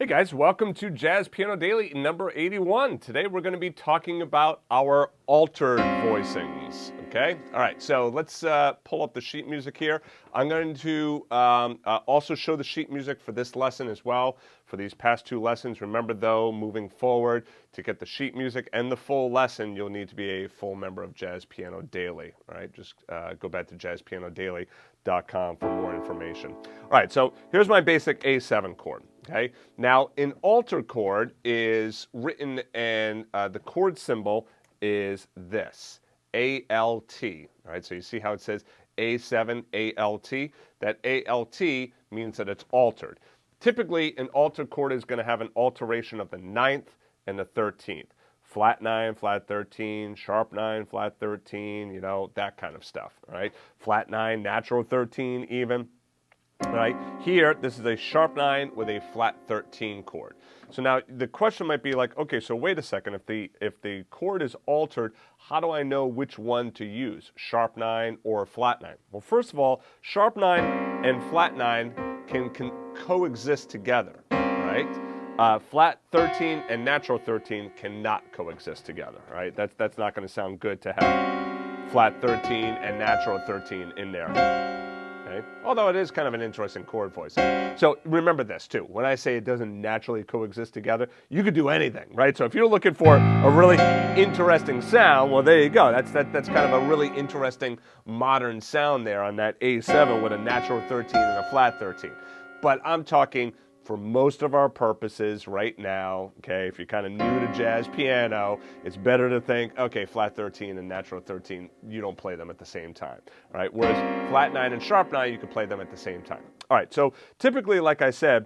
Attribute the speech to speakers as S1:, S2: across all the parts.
S1: Hey guys, welcome to Jazz Piano Daily number 81. Today we're going to be talking about our altered voicings. Okay? All right, so let's pull up the sheet music here. I'm going to also show the sheet music for this lesson as well, for these past two lessons. Remember though, moving forward, to get the sheet music and the full lesson, you'll need to be a full member of Jazz Piano Daily. All right, just go back to jazzpianodaily.com for more information. All right, so here's my basic A7 chord. Okay, now an altered chord is written and the chord symbol is this, ALT. All right, so you see how it says A7, ALT? That ALT means that it's altered. Typically, an altered chord is going to have an alteration of the 9th and the 13th. Flat 9, flat 13, sharp 9, flat 13, you know, that kind of stuff, all right? Flat 9, natural 13 even. Right here, this is a sharp 9 with a flat 13 chord. So now the question might be like, okay, so wait a second. If the chord is altered, how do I know which one to use, sharp 9 or flat 9? Well, first of all, sharp 9 and flat 9 can coexist together, right? Flat 13 and natural 13 cannot coexist together, right? That's not going to sound good to have flat 13 and natural 13 in there. Okay. Although it is kind of an interesting chord voice. So remember this too. When I say it doesn't naturally coexist together, you could do anything, right? So if you're looking for a really interesting sound, well, there you go. That's kind of a really interesting modern sound there on that A7 with a natural 13 and a flat 13. But I'm talking for most of our purposes right now, okay, if you're kind of new to jazz piano, it's better to think, okay, flat 13 and natural 13, you don't play them at the same time, all right? Whereas flat 9 and sharp 9, you can play them at the same time. All right, so typically, like I said,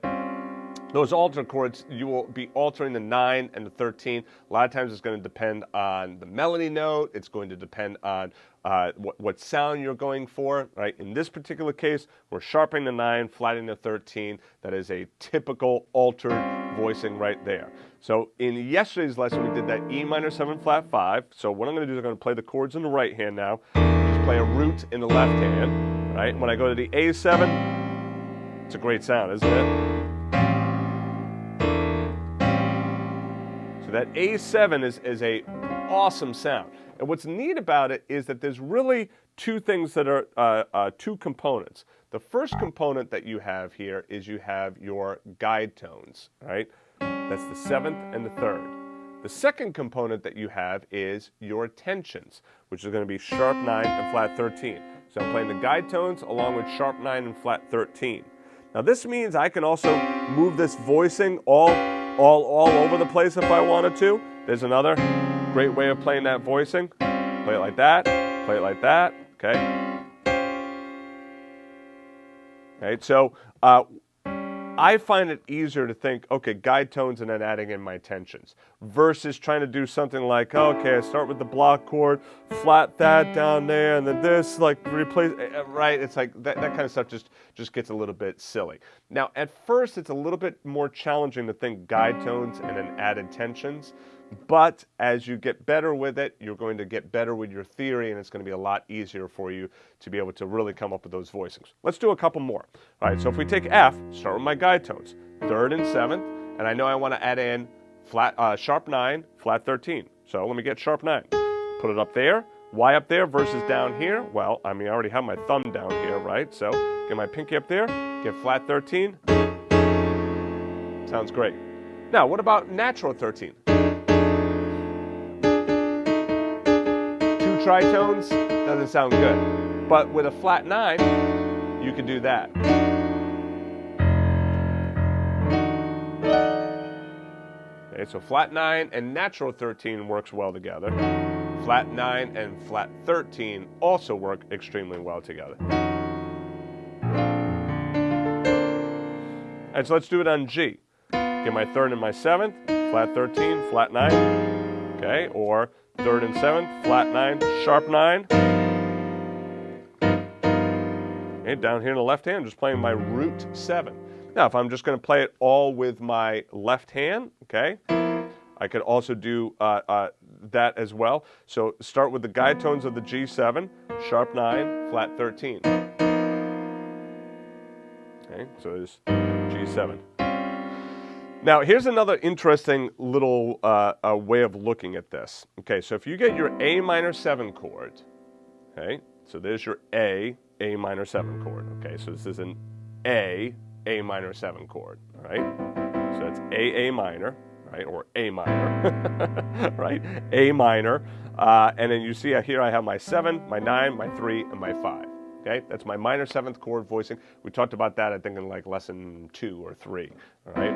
S1: those altered chords, you will be altering the 9 and the 13. A lot of times it's going to depend on the melody note. It's going to depend on what sound you're going for, right? In this particular case, we're sharpening the 9, flattening the 13. That is a typical altered voicing right there. So in yesterday's lesson, we did that E minor 7 flat 5. So what I'm going to do is I'm going to play the chords in the right hand now. Just play a root in the left hand, right? When I go to the A7, it's a great sound, isn't it? So that A7 is a awesome sound. And what's neat about it is that there's really two things that are two components. The first component that you have here is you have your guide tones, right? That's the 7th and the 3rd. The second component that you have is your tensions, which is going to be sharp 9 and flat 13. So I'm playing the guide tones along with sharp 9 and flat 13. Now this means I can also move this voicing all over the place if I wanted to. There's another great way of playing that voicing. Play it like that, play it like that, okay? Right, so I find it easier to think, okay, guide tones and then adding in my tensions, versus trying to do something like, okay, I start with the block chord, flat that down there, and then this, like, replace, right? It's like that kind of stuff just gets a little bit silly. Now, at first, it's a little bit more challenging to think guide tones and then added tensions, but as you get better with it, you're going to get better with your theory, and it's going to be a lot easier for you to be able to really come up with those voicings. Let's do a couple more. All right, so if we take F, start with my guide tones, 3rd and 7th, and I know I want to add in sharp 9, flat 13. So let me get sharp 9. Put it up there. Why up there versus down here? Well, I mean, I already have my thumb down here, right? So get my pinky up there, get flat 13. Sounds great. Now, what about natural 13? Tritones doesn't sound good, but with a flat 9 you can do that. Okay, so flat 9 and natural 13 works well together. Flat 9 and flat 13 also work extremely well together. And so let's do it on G. Get my 3rd and my 7th, flat 13, flat 9, okay, or 3rd and 7th, flat 9, sharp 9. And down here in the left hand, just playing my root 7. Now, if I'm just going to play it all with my left hand, okay, I could also do that as well. So start with the guide tones of the G7, sharp 9, flat 13. Okay, so there's G7. Now, here's another interesting little way of looking at this. Okay, so if you get your A minor 7 chord, okay, so there's your A minor 7 chord. Okay, so this is an A minor 7 chord. All right, so that's A minor, right, or A minor, right, A minor, and then you see here I have my 7, my 9, my 3, and my 5. Okay, that's my minor 7th chord voicing. We talked about that, I think, in like lesson 2 or 3. All right.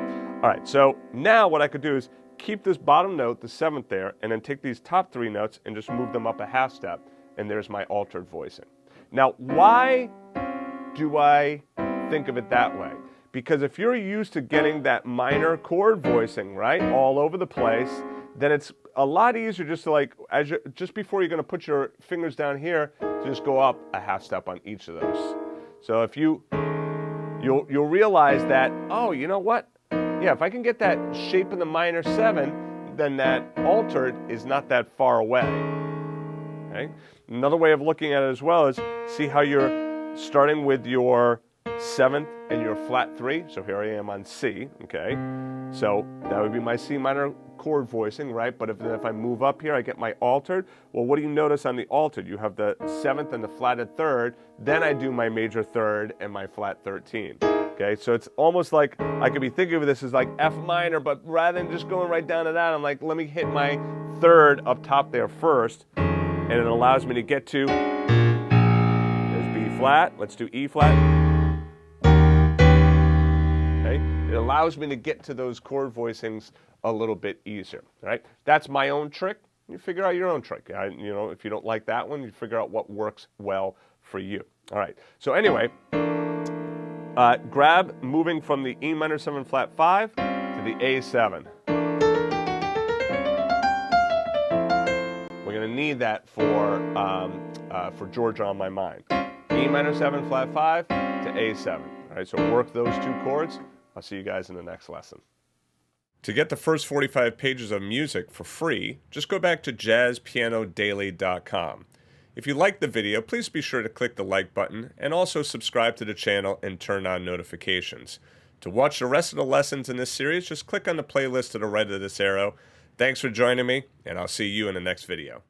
S1: So now what I could do is keep this bottom note, the 7th there, and then take these top 3 notes and just move them up a half step, and there's my altered voicing. Now, why do I think of it that way? Because if you're used to getting that minor chord voicing, right, all over the place, then it's a lot easier just to like, just before you're going to put your fingers down here, to just go up a half step on each of those. So if you'll realize that, oh, you know what? Yeah, if I can get that shape in the minor 7, then that altered is not that far away. Okay? Another way of looking at it as well is see how you're starting with your 7th and your flat 3. So here I am on C, okay? So that would be my C minor chord voicing, right? But if I move up here, I get my altered. Well, what do you notice on the altered? You have the 7th and the flatted 3rd. Then I do my major 3rd and my flat 13. Okay, so it's almost like I could be thinking of this as like F minor, but rather than just going right down to that, I'm like, let me hit my 3rd up top there first, and it allows me to get to, there's B flat, let's do E flat. Okay, it allows me to get to those chord voicings a little bit easier, right? That's my own trick. You figure out your own trick. You know, if you don't like that one, you figure out what works well for you. All right, so anyway, grab moving from the E minor 7 flat 5 to the A7. We're going to need that for Georgia on My Mind. E minor 7 flat 5 to A7. All right, so work those 2 chords. I'll see you guys in the next lesson. To get the first 45 pages of music for free, just go back to jazzpianodaily.com. If you liked the video, please be sure to click the like button and also subscribe to the channel and turn on notifications. To watch the rest of the lessons in this series, just click on the playlist to the right of this arrow. Thanks for joining me, and I'll see you in the next video.